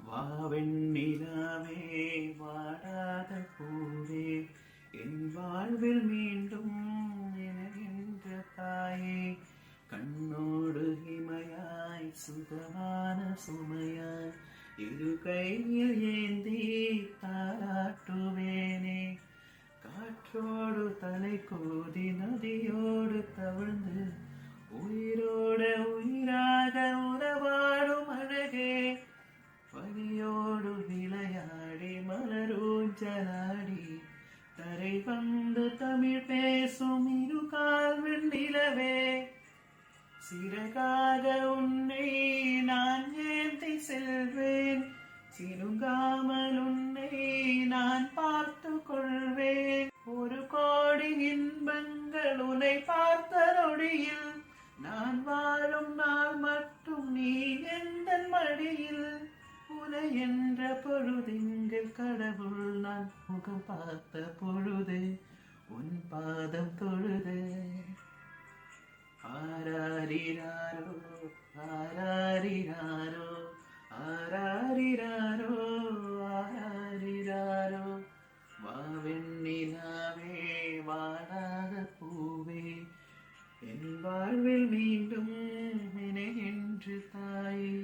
வாவெண்ணிலாவே வாடாத பூவே என் வாழ்வில் மீண்டும் எனகின்ற தாயே கண்ணோடு இமையாய் சுகமான சுமையாய் இரு கையில் ஏந்தி தாராட்டுவேனே காற்றோடு தலை கோதி நதியோடு தவழ்ந்து உயிரோட உயிராக உறவாடும் அழகே பனியோடு விளையாடி மலரூஞ்சலாடி தரை வந்து தமிழ் பேசும் இரு கால் வெண்ணிலவே சிறகாக உன்னை நான் ஏந்தி செல்வேன் சிறுங்காமல் உன்னை நான் பார்த்து கொள்வேன் ஒரு கோடி இன்பங்கள் உன்னை பார்த்த நொடியில் நான் வாழும் நாள் மட்டும் நீ எந்த மடியில் உனை என்ற பொழுதிங்கள் கடவுள் நான் முகம் பார்த்த பொழுது உன் பாதம் தொழுது ஆராரிராரோ ஆராரிராரோ ஆராரிராரோ ஆராரிராரோ வாவெண்ணிலாவே வாடாத பூவே என் வாழ்வில் மீண்டும் என என்று தாயே.